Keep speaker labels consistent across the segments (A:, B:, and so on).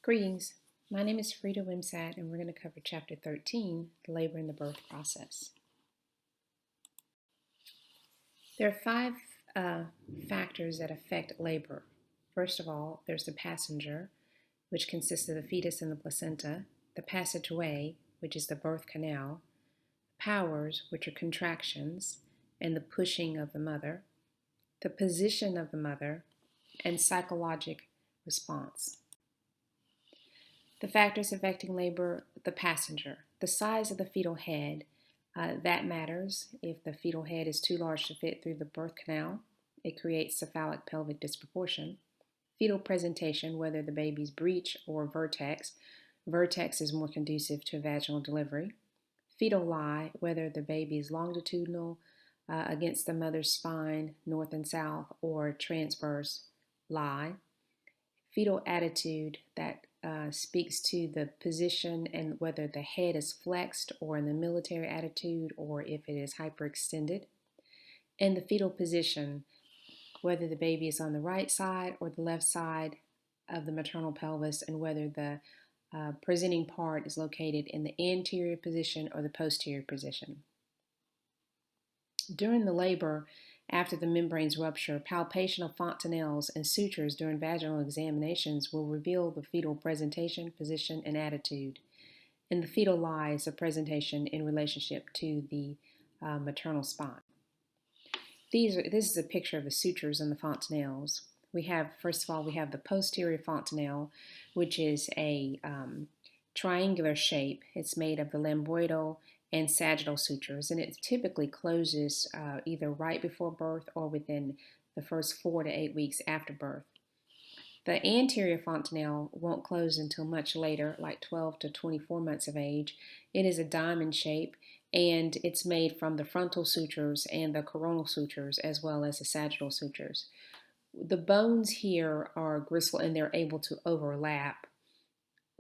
A: Greetings, my name is Frida Wimsatt and we're going to cover Chapter 13, the labor and the birth process. There are five factors that affect labor. First of all, there's the passenger, which consists of the fetus and the placenta, the passageway, which is the birth canal, powers, which are contractions, and the pushing of the mother, the position of the mother, and psychologic response. The factors affecting labor: the passenger, the size of the fetal head, that matters. If the fetal head is too large to fit through the birth canal, it creates cephalic pelvic disproportion. Fetal presentation, whether the baby's breech or vertex. Vertex is more conducive to vaginal delivery. Fetal lie, whether the baby is longitudinal against the mother's spine, north and south, or transverse lie. Fetal attitude, that speaks to the position and whether the head is flexed or in the military attitude or if it is hyperextended. And the fetal position, whether the baby is on the right side or the left side of the maternal pelvis, and whether the presenting part is located in the anterior position or the posterior position. During the labor, after the membranes rupture, palpation of fontanelles and sutures during vaginal examinations will reveal the fetal presentation, position, and attitude. And the fetal lie is a presentation in relationship to the maternal spine. This is a picture of the sutures and the fontanelles. First of all, we have the posterior fontanelle, which is a triangular shape. It's made of the lambdoidal and sagittal sutures, and it typically closes either right before birth or within the first 4 to 8 weeks after birth. The anterior fontanelle won't close until much later, like 12 to 24 months of age. It is a diamond shape, and it's made from the frontal sutures and the coronal sutures, as well as the sagittal sutures. The bones here are gristle, and they're able to overlap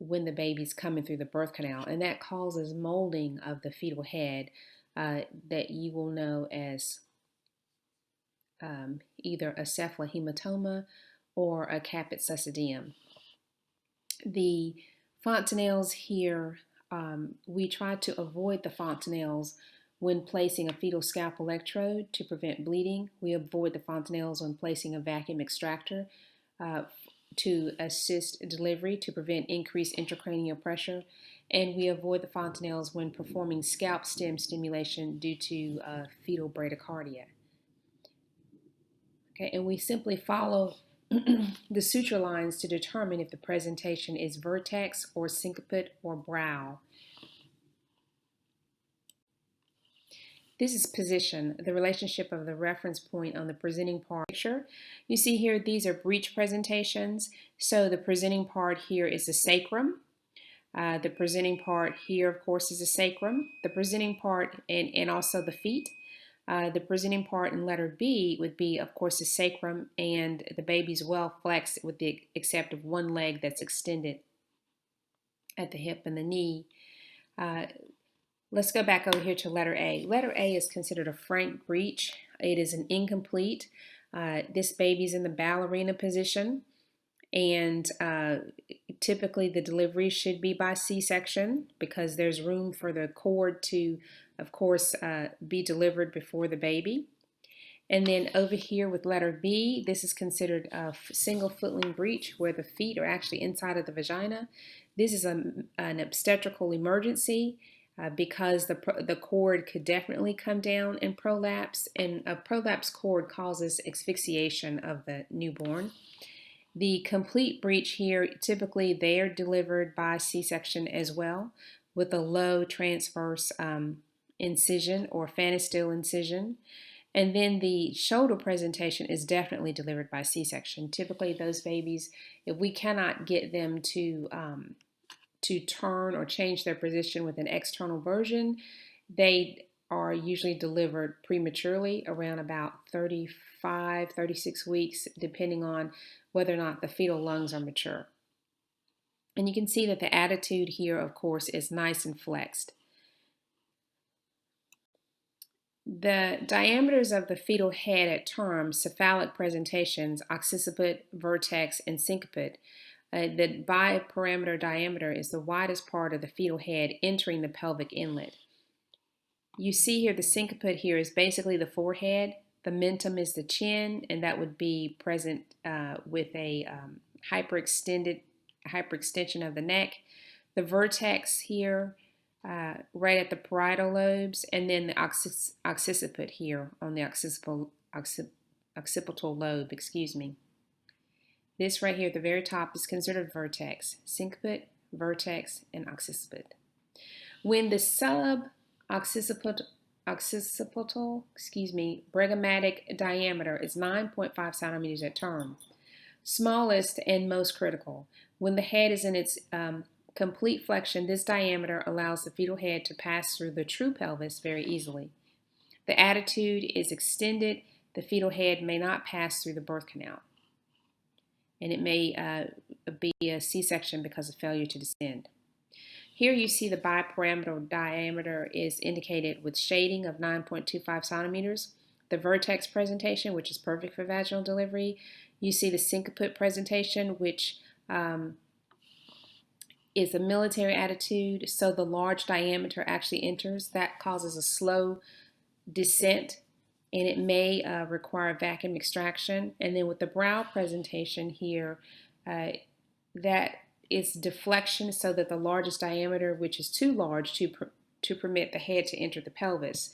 A: when the baby's coming through the birth canal, and that causes molding of the fetal head that you will know as either a cephalohematoma or a caput suicidum. The fontanelles here, we try to avoid the fontanelles when placing a fetal scalp electrode to prevent bleeding. We avoid the fontanelles when placing a vacuum extractor to assist delivery to prevent increased intracranial pressure, and we avoid the fontanelles when performing scalp stem stimulation due to fetal bradycardia. Okay, and we simply follow the suture lines to determine if the presentation is vertex or synciput or brow. This is position, the relationship of the reference point on the presenting part. Picture. You see here, these are breech presentations. So the presenting part here is the sacrum. The presenting part here, of course, is the sacrum. The presenting part and also the feet. The presenting part in letter B would be, of course, the sacrum, and the baby's well flexed with the except of one leg that's extended at the hip and the knee. Let's go back over here to letter A. Letter A is considered a frank breech. It is an incomplete. This baby's in the ballerina position, and typically the delivery should be by C-section because there's room for the cord to, of course, be delivered before the baby. And then over here with letter B, this is considered a single footling breech where the feet are actually inside of the vagina. This is an obstetrical emergency. Because the cord could definitely come down and prolapse, and a prolapse cord causes asphyxiation of the newborn. The complete breech here, typically they are delivered by C-section as well, with a low transverse incision or phanestoid incision. And then the shoulder presentation is definitely delivered by C-section. Typically those babies, if we cannot get them to turn or change their position with an external version, they are usually delivered prematurely around about 35, 36 weeks, depending on whether or not the fetal lungs are mature. And you can see that the attitude here, of course, is nice and flexed. The diameters of the fetal head at term, cephalic presentations, occiput, vertex, and sinciput, The biparameter diameter is the widest part of the fetal head entering the pelvic inlet. You see here the synciput here is basically the forehead. The mentum is the chin, and that would be present with a hyperextension of the neck. The vertex here, right at the parietal lobes, and then the occiput here on the occipital lobe, excuse me. This right here at the very top is considered vertex, synciput, vertex, and occiput. When the sub-occipital, bregmatic diameter is 9.5 centimeters at term, smallest and most critical. When the head is in its complete flexion, this diameter allows the fetal head to pass through the true pelvis very easily. The attitude is extended. The fetal head may not pass through the birth canal, and it may be a C-section because of failure to descend. Here you see the biparameter diameter is indicated with shading of 9.25 centimeters. The vertex presentation, which is perfect for vaginal delivery. You see the synciput presentation, which is a military attitude, so the large diameter actually enters. That causes a slow descent, and it may require vacuum extraction. And then with the brow presentation here, that is deflection, so that the largest diameter, which is too large to permit the head to enter the pelvis,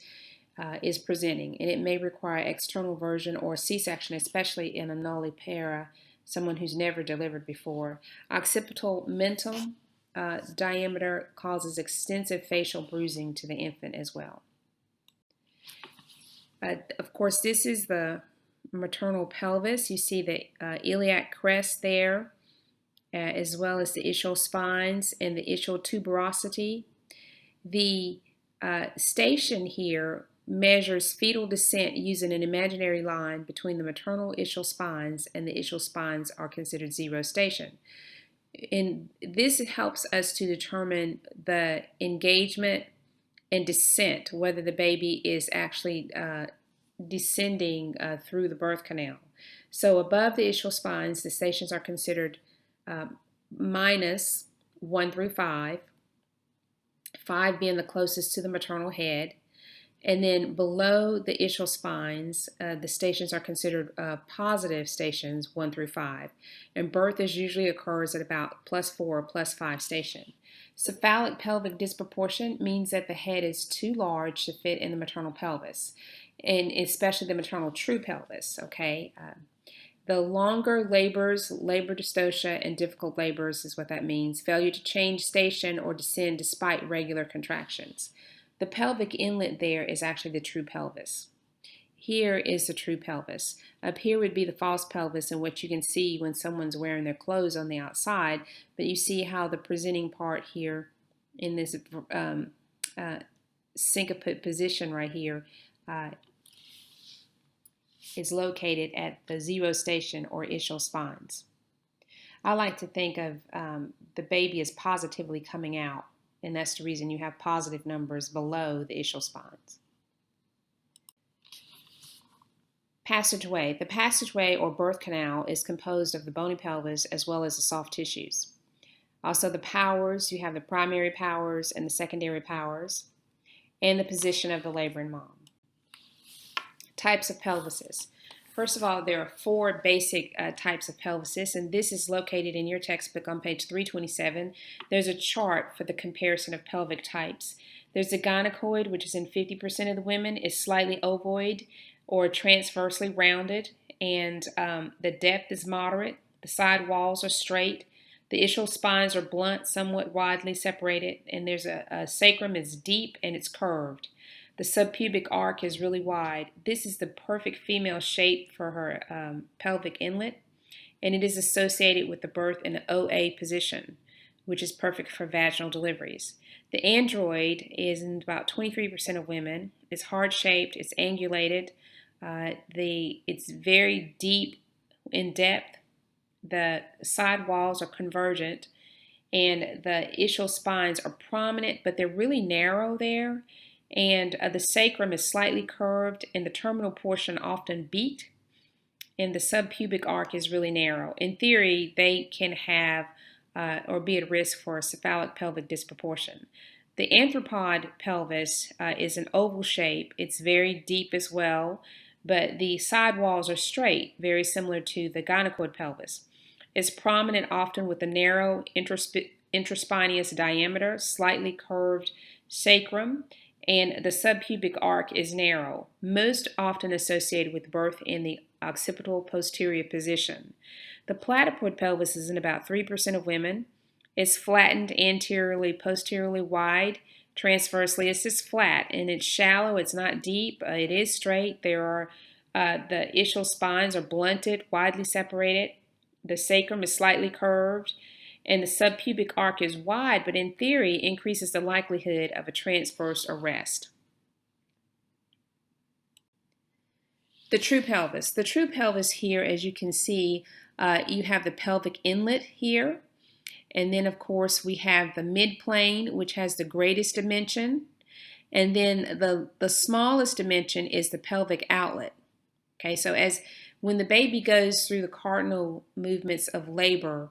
A: is presenting. And it may require external version or C-section, especially in a nullipara, someone who's never delivered before. Occipital mentum diameter causes extensive facial bruising to the infant as well. Of course, this is the maternal pelvis. You see the iliac crest there, as well as the ischial spines and the ischial tuberosity. The station here measures fetal descent using an imaginary line between the maternal ischial spines, and the ischial spines are considered zero station. And this helps us to determine the engagement and descent, whether the baby is actually descending through the birth canal. So above the ischial spines, the stations are considered minus 1 through 5, 5 being the closest to the maternal head. And then below the ischial spines, the stations are considered positive stations 1 through 5. And birth usually occurs at about +4, +5 station. Cephalic pelvic disproportion means that the head is too large to fit in the maternal pelvis, and especially the maternal true pelvis, okay? The longer labors, labor dystocia, and difficult labors is what that means. Failure to change station or descend despite regular contractions. The pelvic inlet there is actually the true pelvis. Here is the true pelvis. Up here would be the false pelvis, and what you can see when someone's wearing their clothes on the outside, but you see how the presenting part here in this synciput position right here is located at the zero station or ischial spines. I like to think of the baby as positively coming out, and that's the reason you have positive numbers below the ischial spines. Passageway. The passageway or birth canal is composed of the bony pelvis as well as the soft tissues. Also the powers, you have the primary powers and the secondary powers, and the position of the laboring mom. Types of pelvises. First of all, there are 4 basic types of pelvises, and this is located in your textbook on page 327. There's a chart for the comparison of pelvic types. There's the gynecoid, which is in 50% of the women, is slightly ovoid or transversely rounded, and the depth is moderate. The side walls are straight. The ischial spines are blunt, somewhat widely separated, and there's a sacrum is deep and it's curved. The subpubic arc is really wide. This is the perfect female shape for her pelvic inlet, and it is associated with the birth in the OA position, which is perfect for vaginal deliveries. The android is in about 23% of women. It's heart-shaped, it's angulated, it's very deep in depth. The side walls are convergent, and the ischial spines are prominent, but they're really narrow there. And the sacrum is slightly curved, and the terminal portion often beaked. and the subpubic arc is really narrow. In theory, they can have or be at risk for a cephalic pelvic disproportion. The anthropod pelvis is an oval shape. It's very deep as well, but the side walls are straight, very similar to the gynecoid pelvis. It's prominent often with a narrow intraspinous diameter, slightly curved sacrum, and the subpubic arc is narrow, most often associated with birth in the occipital posterior position. The platypod pelvis is in about 3% of women. It's flattened anteriorly, posteriorly wide. Transversely, it's just flat, and it's shallow. It's not deep. It is straight. The ischial spines are blunted, widely separated. The sacrum is slightly curved, and the subpubic arc is wide, but in theory increases the likelihood of a transverse arrest. The true pelvis. The true pelvis here, as you can see, you have the pelvic inlet here, and then of course we have the midplane, which has the greatest dimension, and then the smallest dimension is the pelvic outlet. Okay, so when the baby goes through the cardinal movements of labor,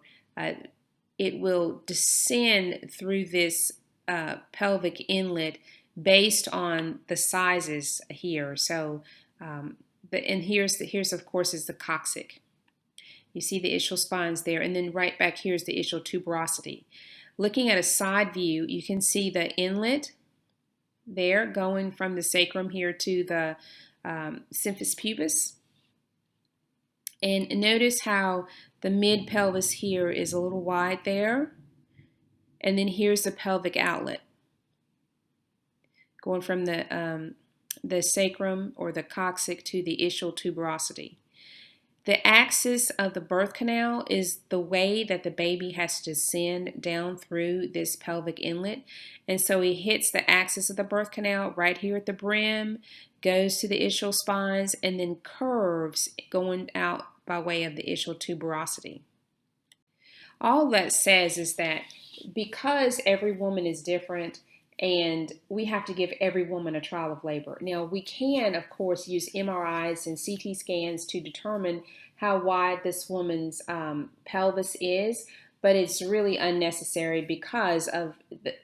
A: it will descend through this pelvic inlet based on the sizes here. So, and here's of course is the coccyx. You see the ischial spines there, and then right back here is the ischial tuberosity. Looking at a side view, you can see the inlet there going from the sacrum here to the symphysis pubis. And notice how the mid pelvis here is a little wide there. And then here's the pelvic outlet going from the sacrum or the coccyx to the ischial tuberosity. The axis of the birth canal is the way that the baby has to descend down through this pelvic inlet. And so he hits the axis of the birth canal right here at the brim, goes to the ischial spines, and then curves going out by way of the ischial tuberosity. All that says is that because every woman is different, and we have to give every woman a trial of labor. Now, we can, of course, use MRIs and CT scans to determine how wide this woman's pelvis is, but it's really unnecessary because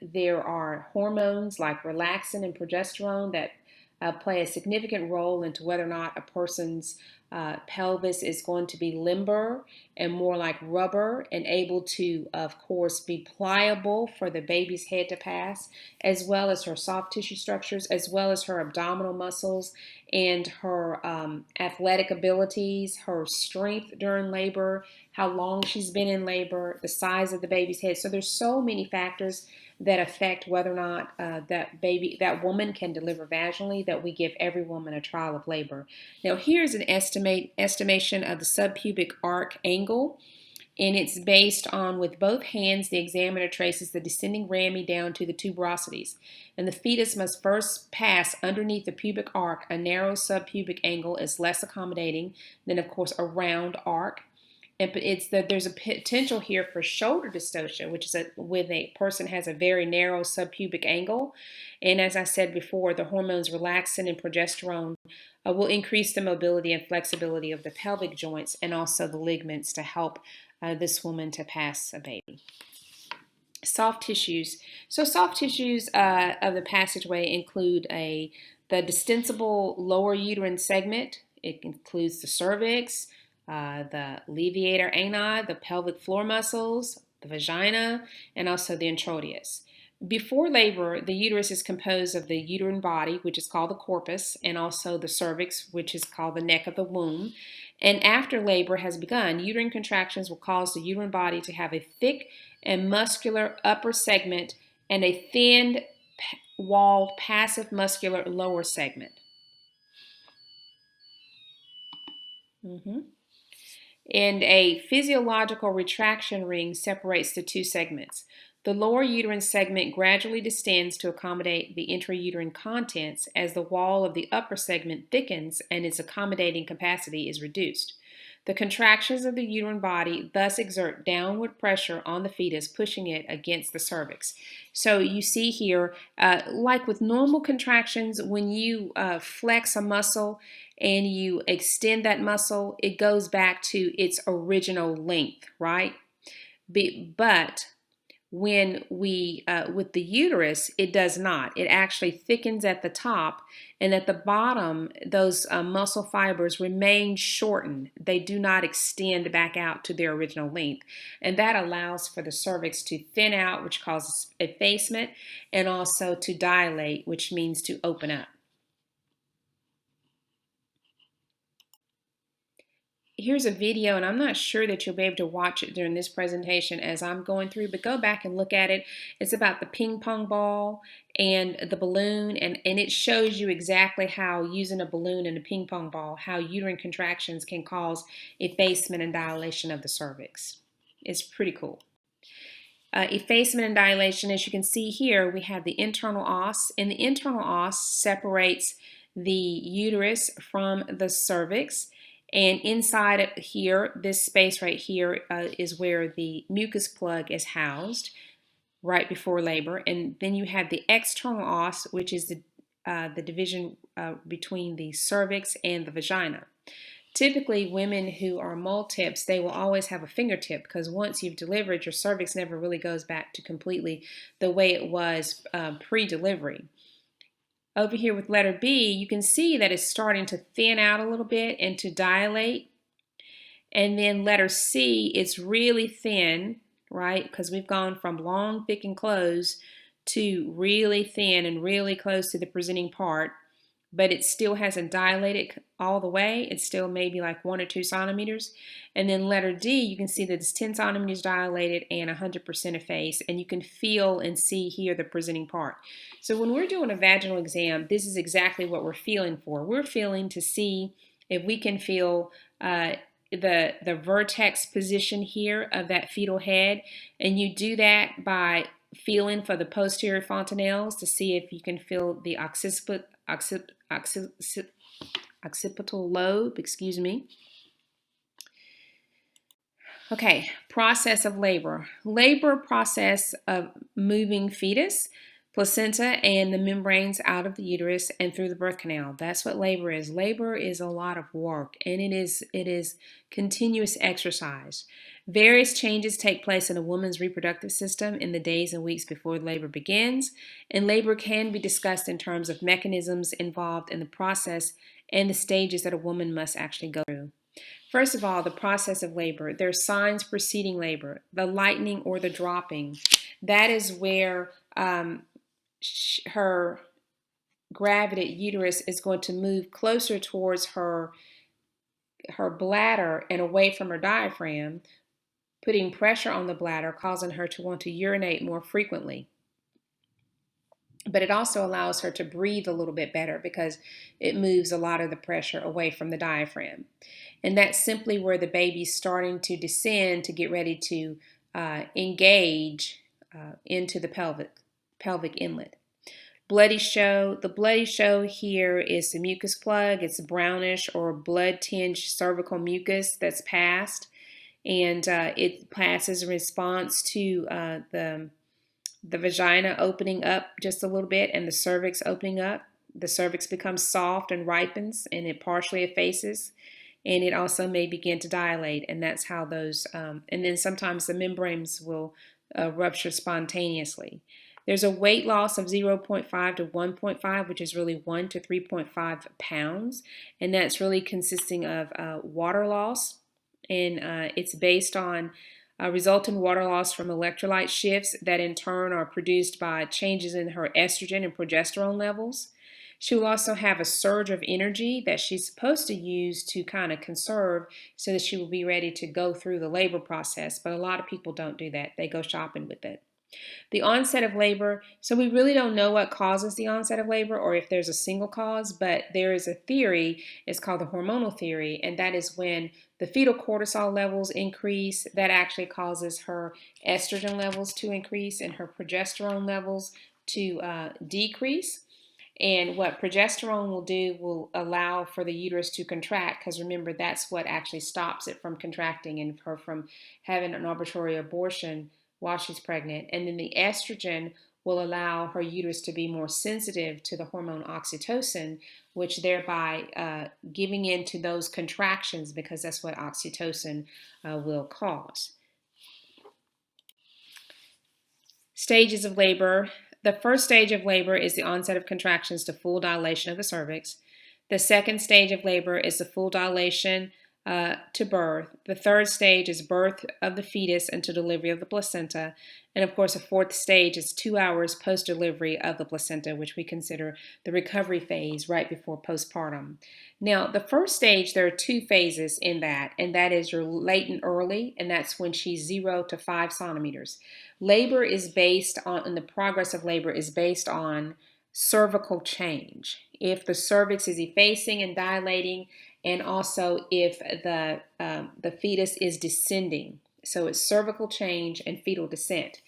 A: there are hormones like relaxin and progesterone that play a significant role into whether or not a person's pelvis is going to be limber and more like rubber and able to, of course, be pliable for the baby's head to pass, as well as her soft tissue structures, as well as her abdominal muscles and her athletic abilities, her strength during labor, how long she's been in labor, the size of the baby's head. So there's so many factors that affect whether or not that woman can deliver vaginally, that we give every woman a trial of labor. Now here's an estimation of the subpubic arc angle, and it's based on, with both hands, the examiner traces the descending rami down to the tuberosities, and the fetus must first pass underneath the pubic arc. A narrow subpubic angle is less accommodating than, of course, a round arc. And it's that there's a potential here for shoulder dystocia, which is when a person has a very narrow subpubic angle. And as I said before, the hormones relaxin and progesterone will increase the mobility and flexibility of the pelvic joints and also the ligaments to help this woman to pass a baby. Soft tissues. So soft tissues of the passageway include the distensible lower uterine segment. It includes the cervix, the levator ani, the pelvic floor muscles, the vagina, and also the introitus. Before labor, the uterus is composed of the uterine body, which is called the corpus, and also the cervix, which is called the neck of the womb. And after labor has begun, uterine contractions will cause the uterine body to have a thick and muscular upper segment and a thin-walled passive muscular lower segment. And a physiological retraction ring separates the two segments. The lower uterine segment gradually distends to accommodate the intrauterine contents as the wall of the upper segment thickens and its accommodating capacity is reduced. The contractions of the uterine body thus exert downward pressure on the fetus, pushing it against the cervix. So you see here, like with normal contractions, when you flex a muscle and you extend that muscle, it goes back to its original length, right? But when we, with the uterus, it does not. It actually thickens at the top, and at the bottom, those muscle fibers remain shortened. They do not extend back out to their original length. And that allows for the cervix to thin out, which causes effacement, and also to dilate, which means to open up. Here's a video, and I'm not sure that you'll be able to watch it during this presentation as I'm going through, but go back and look at it. It's about the ping pong ball and the balloon, and it shows you exactly how using a balloon and a ping pong ball, how uterine contractions can cause effacement and dilation of the cervix. It's pretty cool. Effacement and dilation, as you can see here, we have the internal os, and the internal os separates the uterus from the cervix. And inside of here, this space right here is where the mucus plug is housed right before labor. And then you have the external os, which is the division between the cervix and the vagina. Typically, women who are multips, they will always have a fingertip because once you've delivered, your cervix never really goes back to completely the way it was pre-delivery. Over here with letter B, you can see that it's starting to thin out a little bit and to dilate. And then letter C, it's really thin, right? Because we've gone from long, thick, and closed to really thin and really close to the presenting part. But it still hasn't dilated all the way. It's still maybe like 1 or 2 centimeters. And then letter D, you can see that it's 10 centimeters dilated and 100% effaced. And you can feel and see here the presenting part. So when we're doing a vaginal exam, this is exactly what we're feeling for. We're feeling to see if we can feel the vertex position here of that fetal head. And you do that by feeling for the posterior fontanelles to see if you can feel the occipital lobe, excuse me. Okay, process of labor. Labor process of moving fetus, placenta, and the membranes out of the uterus and through the birth canal. That's what labor is. Labor is a lot of work, and it is continuous exercise. Various changes take place in a woman's reproductive system in the days and weeks before labor begins, and labor can be discussed in terms of mechanisms involved in the process and the stages that a woman must actually go through. First of all, the process of labor. There are signs preceding labor. The lightening or the dropping. That is where her gravid uterus is going to move closer towards her bladder and away from her diaphragm, putting pressure on the bladder, causing her to want to urinate more frequently. But it also allows her to breathe a little bit better because it moves a lot of the pressure away from the diaphragm. And that's simply where the baby's starting to descend to get ready to engage into the pelvic inlet. Bloody show. The bloody show here is the mucus plug. It's brownish or blood-tinged cervical mucus that's passed. And it passes in response to the vagina opening up just a little bit and the cervix opening up. The cervix becomes soft and ripens, and it partially effaces, and it also may begin to dilate, and that's how those, and then sometimes the membranes will rupture spontaneously. There's a weight loss of 0.5 to 1.5, which is really 1 to 3.5 pounds, and that's really consisting of water loss, and it's based on resultant water loss from electrolyte shifts that in turn are produced by changes in her estrogen and progesterone levels. She will also have a surge of energy that she's supposed to use to kind of conserve so that she will be ready to go through the labor process, but a lot of people don't do that. They go shopping with it. The onset of labor, so we really don't know what causes the onset of labor or if there's a single cause, but there is a theory, it's called the hormonal theory, and that is when the fetal cortisol levels increase, that actually causes her estrogen levels to increase and her progesterone levels to decrease. And what progesterone will do will allow for the uterus to contract, because remember, that's what actually stops it from contracting and her from having an arbitrary abortion while she's pregnant. And then the estrogen will allow her uterus to be more sensitive to the hormone oxytocin, which thereby giving in to those contractions, because that's what oxytocin will cause. Stages of labor. The first stage of labor is the onset of contractions to full dilation of the cervix. The second stage of labor is the full dilation to birth. The third stage is birth of the fetus until delivery of the placenta. And of course, a fourth stage is 2 hours post-delivery of the placenta, which we consider the recovery phase right before postpartum. Now, the first stage, there are 2 phases in that, and that is your latent early, and that's when she's 0 to 5 centimeters. Labor is based on, and the progress of labor is based on cervical change. If the cervix is effacing and dilating, and also if the fetus is descending. So it's cervical change and fetal descent.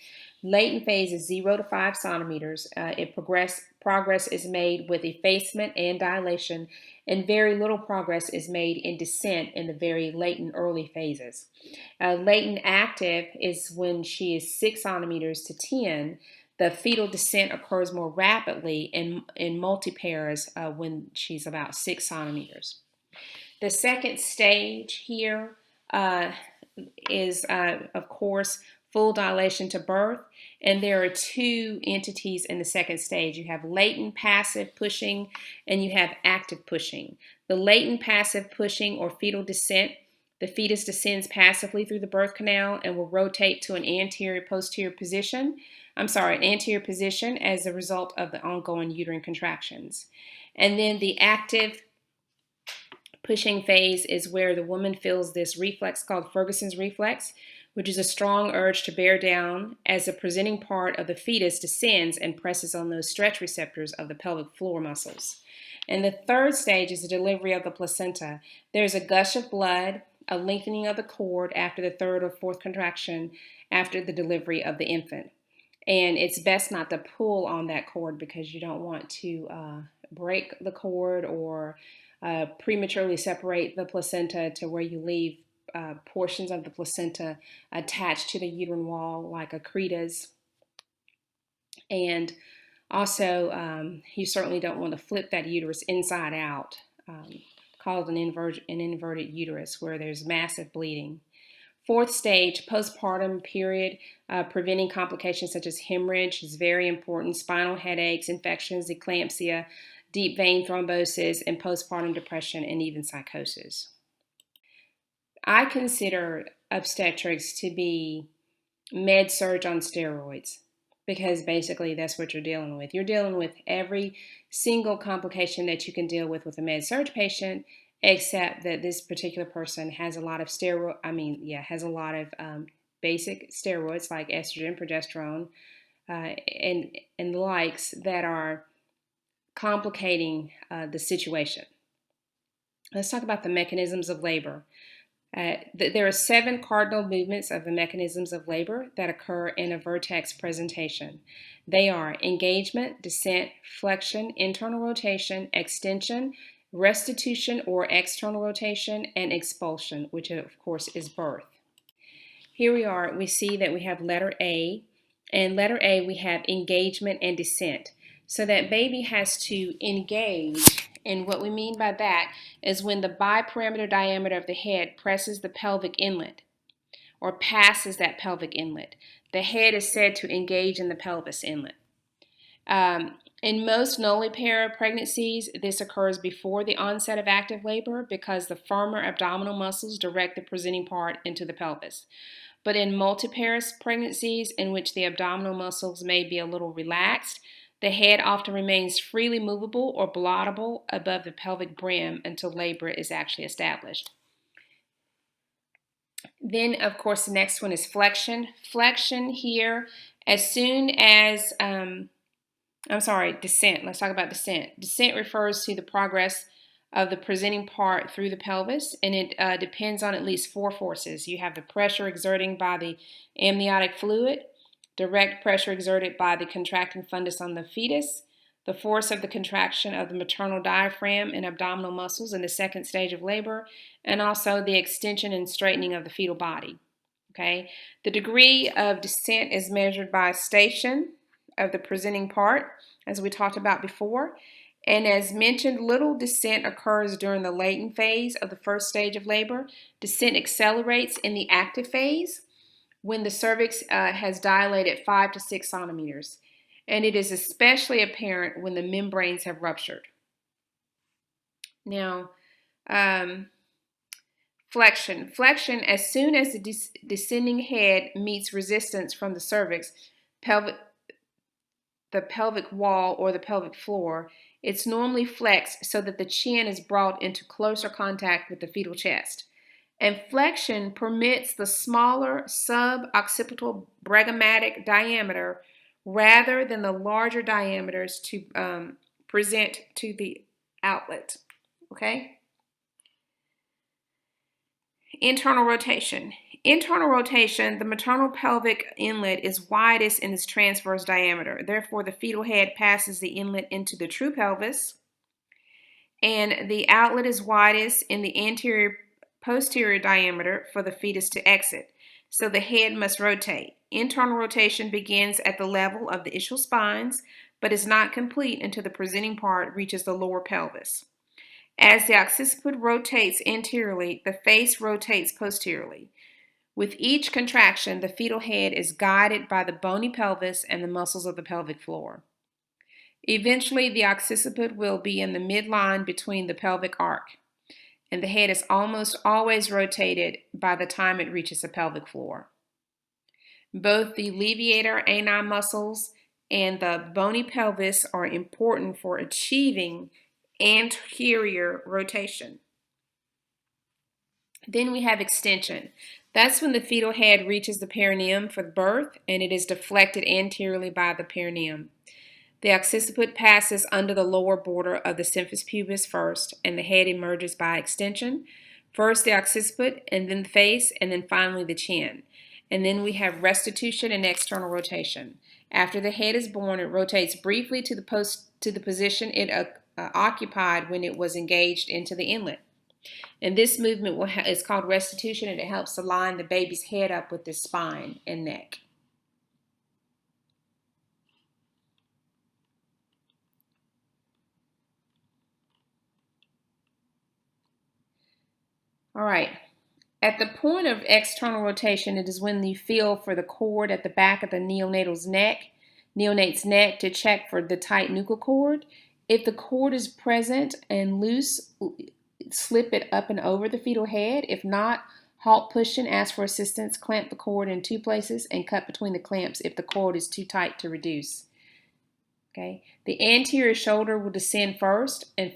A: Latent phase is 0 to 5 centimeters. Progress is made with effacement and dilation, and very little progress is made in descent in the very latent early phases. Latent active is when she is 6 centimeters to 10. The fetal descent occurs more rapidly in multipairs when she's about 6 centimeters. The second stage here is, of course, full dilation to birth. And there are 2 entities in the second stage. You have latent passive pushing and you have active pushing. The latent passive pushing or fetal descent, the fetus descends passively through the birth canal and will rotate to an anterior-posterior position. An anterior position as a result of the ongoing uterine contractions. And then the active pushing phase is where the woman feels this reflex called Ferguson's reflex, which is a strong urge to bear down as the presenting part of the fetus descends and presses on those stretch receptors of the pelvic floor muscles. And the third stage is the delivery of the placenta. There's a gush of blood, a lengthening of the cord after the third or fourth contraction after the delivery of the infant. And it's best not to pull on that cord because you don't want to break the cord or prematurely separate the placenta to where you leave portions of the placenta attached to the uterine wall like accretas. And also, you certainly don't want to flip that uterus inside out, called an inverted uterus, where there's massive bleeding. Fourth stage, postpartum period, preventing complications such as hemorrhage is very important, spinal headaches, infections, eclampsia, deep vein thrombosis, and postpartum depression, and even psychosis. I consider obstetrics to be med-surg on steroids because basically that's what you're dealing with. You're dealing with every single complication that you can deal with a med-surg patient, except that this particular person has a lot of basic steroids like estrogen, progesterone, and the likes that are complicating the situation. Let's talk about the mechanisms of labor. There are 7 cardinal movements of the mechanisms of labor that occur in a vertex presentation. They are engagement, descent, flexion, internal rotation, extension, restitution or external rotation, and expulsion, which of course is birth. Here we are, we see that we have letter A, and letter A we have engagement and descent. So that baby has to engage, and what we mean by that is when the biparameter diameter of the head presses the pelvic inlet or passes that pelvic inlet. The head is said to engage in the pelvis inlet. In most nulliparous pregnancies, this occurs before the onset of active labor because the firmer abdominal muscles direct the presenting part into the pelvis. But in multiparous pregnancies, in which the abdominal muscles may be a little relaxed, the head often remains freely movable or blottable above the pelvic brim until labor is actually established. Then, of course, the next one is flexion. Flexion here, as soon as descent. Let's talk about descent. Descent refers to the progress of the presenting part through the pelvis, and it depends on at least 4 forces. You have the pressure exerting by the amniotic fluid, direct pressure exerted by the contracting fundus on the fetus, the force of the contraction of the maternal diaphragm and abdominal muscles in the second stage of labor, and also the extension and straightening of the fetal body. Okay, the degree of descent is measured by station of the presenting part, as we talked about before. And as mentioned, little descent occurs during the latent phase of the first stage of labor. Descent accelerates in the active phase when the cervix has dilated 5 to 6 centimeters. And it is especially apparent when the membranes have ruptured. Now, flexion. Flexion, as soon as the descending head meets resistance from the cervix, the pelvic wall or the pelvic floor, it's normally flexed so that the chin is brought into closer contact with the fetal chest. And flexion permits the smaller sub-occipital bregmatic diameter rather than the larger diameters to present to the outlet. Okay? Internal rotation. Internal rotation, the maternal pelvic inlet is widest in its transverse diameter. Therefore, the fetal head passes the inlet into the true pelvis, and the outlet is widest in the anterior posterior diameter for the fetus to exit. So the head must rotate. Internal rotation begins at the level of the ischial spines, but is not complete until the presenting part reaches the lower pelvis. As the occiput rotates anteriorly, the face rotates posteriorly. With each contraction, the fetal head is guided by the bony pelvis and the muscles of the pelvic floor. Eventually, the occiput will be in the midline between the pelvic arc, and the head is almost always rotated by the time it reaches the pelvic floor. Both the levator ani muscles and the bony pelvis are important for achieving anterior rotation. Then we have extension. That's when the fetal head reaches the perineum for birth and it is deflected anteriorly by the perineum. The occiput passes under the lower border of the symphysis pubis first, and the head emerges by extension. First the occiput, and then the face, and then finally the chin. And then we have restitution and external rotation. After the head is born, it rotates briefly to the position it occupied when it was engaged into the inlet. And this movement is called restitution, and it helps to line the baby's head up with the spine and neck. All right. At the point of external rotation, it is when you feel for the cord at the back of the neonate's neck to check for the tight nuchal cord. If the cord is present and loose, slip it up and over the fetal head. If not, halt pushing, ask for assistance, clamp the cord in 2 places, and cut between the clamps if the cord is too tight to reduce. Okay. The anterior shoulder will descend first, and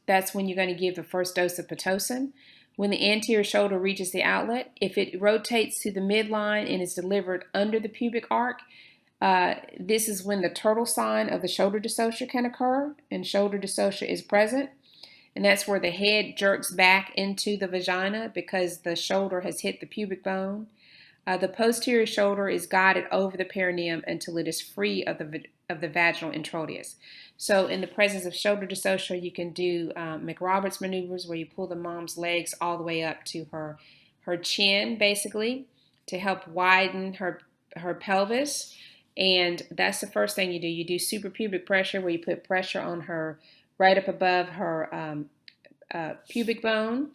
A: that's when you're going to give the first dose of Pitocin. When the anterior shoulder reaches the outlet, if it rotates to the midline and is delivered under the pubic arc, this is when the turtle sign of the shoulder dystocia can occur, and shoulder dystocia is present. And that's where the head jerks back into the vagina because the shoulder has hit the pubic bone. The posterior shoulder is guided over the perineum until it is free of the vaginal introitus. So in the presence of shoulder dystocia, you can do McRoberts maneuvers where you pull the mom's legs all the way up to her chin, basically, to help widen her pelvis. And that's the first thing you do. You do suprapubic pressure, where you put pressure on her right up above her pubic bone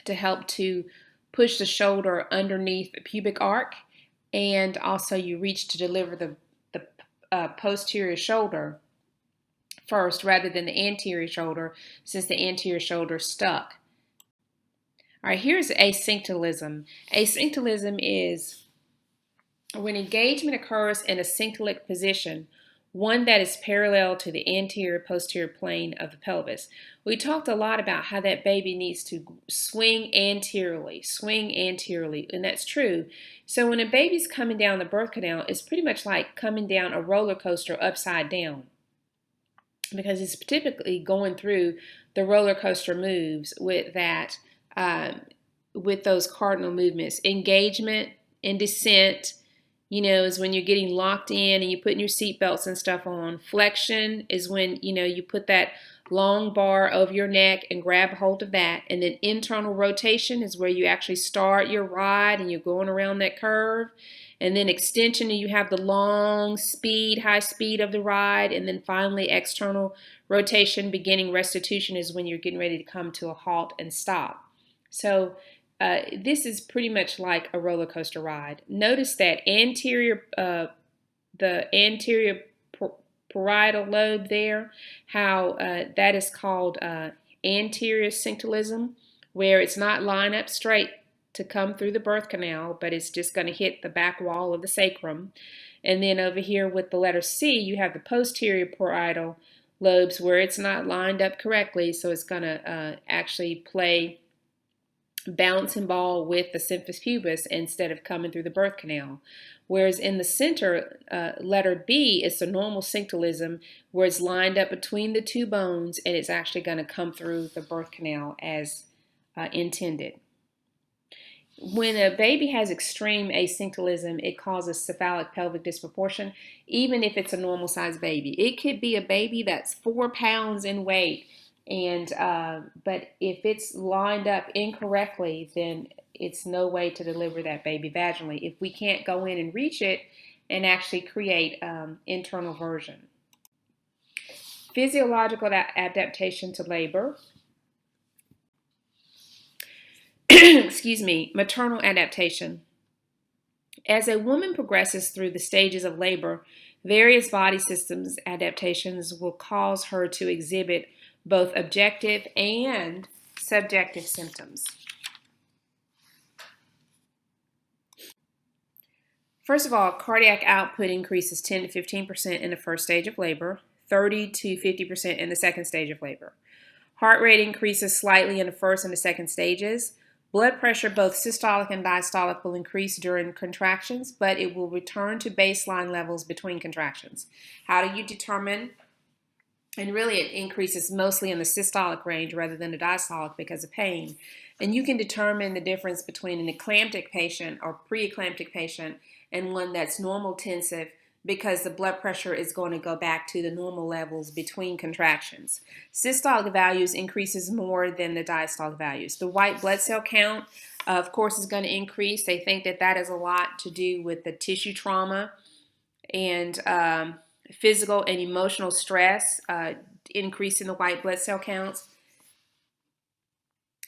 A: to help to push the shoulder underneath the pubic arc. And also you reach to deliver the posterior shoulder first rather than the anterior shoulder, since the anterior shoulder is stuck. All right, here's asynclitism. Asynclitism is when engagement occurs in a synclitic position, one that is parallel to the anterior posterior plane of the pelvis. We talked a lot about how that baby needs to swing anteriorly, and that's true. So when a baby's coming down the birth canal, it's pretty much like coming down a roller coaster upside down, because it's typically going through the roller coaster moves with that, with those cardinal movements: engagement and descent, is when you're getting locked in and you're putting your seatbelts and stuff on. Flexion is when, you put that long bar over your neck and grab hold of that. And then internal rotation is where you actually start your ride and you're going around that curve. And then extension, and you have the long speed, high speed of the ride. And then finally, external rotation, beginning restitution, is when you're getting ready to come to a halt and stop. So this is pretty much like a roller coaster ride. Notice that the anterior parietal lobe there, how that is called anterior synclitism, where it's not lined up straight to come through the birth canal, but it's just going to hit the back wall of the sacrum. And then over here with the letter C, you have the posterior parietal lobes where it's not lined up correctly, so it's going to actually play bouncing ball with the symphysis pubis instead of coming through the birth canal. Whereas in the center, letter B, it's a normal synclitism where it's lined up between the two bones and it's actually going to come through the birth canal as intended. When a baby has extreme asynclitism, it causes cephalic pelvic disproportion, even if it's a normal sized baby. It could be a baby that's 4 pounds in weight, and but if it's lined up incorrectly, then it's no way to deliver that baby vaginally if we can't go in and reach it and actually create internal version. Physiological adaptation to labor. Excuse me, maternal adaptation. As a woman progresses through the stages of labor, various body systems adaptations will cause her to exhibit both objective and subjective symptoms. First of all, cardiac output increases 10 to 15% in the first stage of labor, 30 to 50% in the second stage of labor. Heart rate increases slightly in the first and the second stages. Blood pressure, both systolic and diastolic, will increase during contractions, but it will return to baseline levels between contractions. How do you determine? And really it increases mostly in the systolic range rather than the diastolic because of pain. And you can determine the difference between an eclamptic patient or pre-eclamptic patient and one that's normal tensive because the blood pressure is going to go back to the normal levels between contractions. Systolic values increases more than the diastolic values. The white blood cell count, of course, is going to increase. They think that that has a lot to do with the tissue trauma and physical and emotional stress, increasing the white blood cell counts.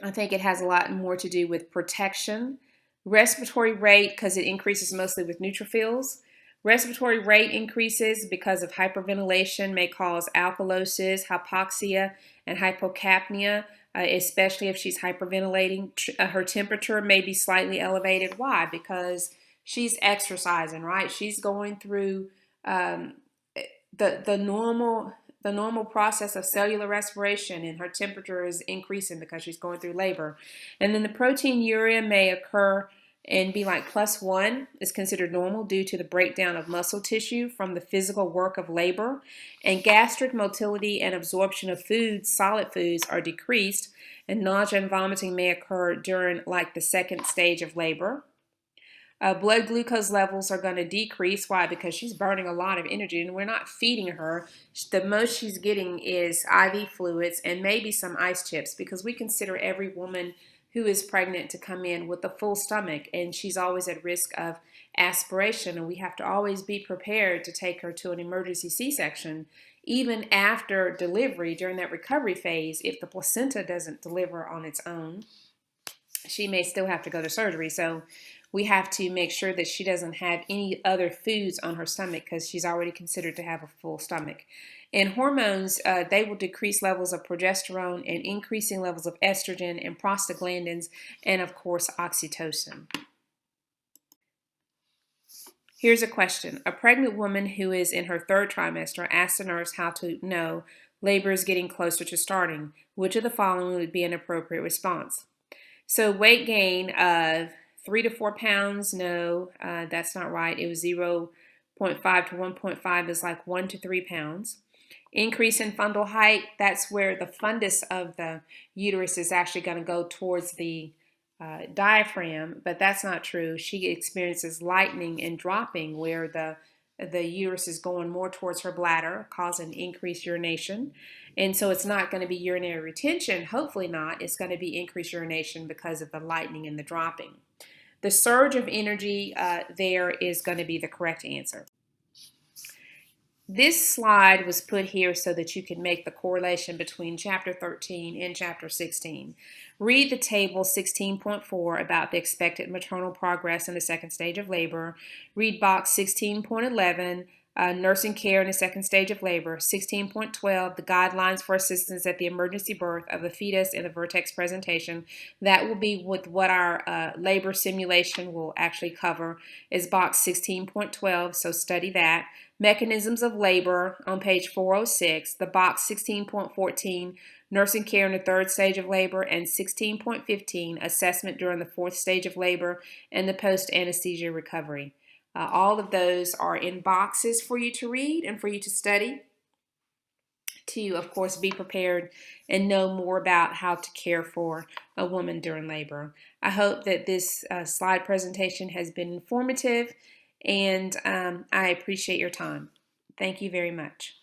A: I think it has a lot more to do with protection. Respiratory rate, because it increases mostly with neutrophils. Respiratory rate increases because of hyperventilation, may cause alkalosis, hypoxia, and hypocapnia, especially if she's hyperventilating. Her temperature may be slightly elevated. Why? Because she's exercising, right? She's going through the normal process of cellular respiration, and her temperature is increasing because she's going through labor. And then the proteinuria may occur and be like +1 is considered normal due to the breakdown of muscle tissue from the physical work of labor. And gastric motility and absorption of foods, solid foods, are decreased, and nausea and vomiting may occur during like the second stage of labor. Blood glucose levels are going to decrease. Why? Because she's burning a lot of energy and we're not feeding her. The most she's getting is IV fluids and maybe some ice chips, because we consider every woman who is pregnant to come in with a full stomach, and she's always at risk of aspiration, and we have to always be prepared to take her to an emergency C-section. Even after delivery, during that recovery phase, if the placenta doesn't deliver on its own, she may still have to go to surgery. So we have to make sure that she doesn't have any other foods on her stomach because she's already considered to have a full stomach. And hormones, they will decrease levels of progesterone and increasing levels of estrogen and prostaglandins, and of course oxytocin. Here's a question. A pregnant woman who is in her third trimester asks the nurse how to know labor is getting closer to starting. Which of the following would be an appropriate response? So weight gain of 3 to 4 pounds, no, that's not right. It was 0.5 to 1.5 is like 1 to 3 pounds. Increase in fundal height, that's where the fundus of the uterus is actually going to go towards the diaphragm, but that's not true. She experiences lightening and dropping where the uterus is going more towards her bladder, causing increased urination. And so it's not going to be urinary retention, hopefully not. It's going to be increased urination because of the lightening and the dropping. The surge of energy there is going to be the correct answer. This slide was put here so that you can make the correlation between Chapter 13 and Chapter 16. Read the table 16.4 about the expected maternal progress in the second stage of labor. Read box 16.11, nursing care in the second stage of labor. 16.12, the guidelines for assistance at the emergency birth of the fetus in the Vertex presentation. That will be with what our labor simulation will actually cover, is box 16.12, so study that. Mechanisms of labor on page 406, the box 16.14, nursing care in the third stage of labor, and 16.15, assessment during the fourth stage of labor and the post-anesthesia recovery. All of those are in boxes for you to read and for you to study to, of course, be prepared and know more about how to care for a woman during labor. I hope that this slide presentation has been informative, and I appreciate your time. Thank you very much.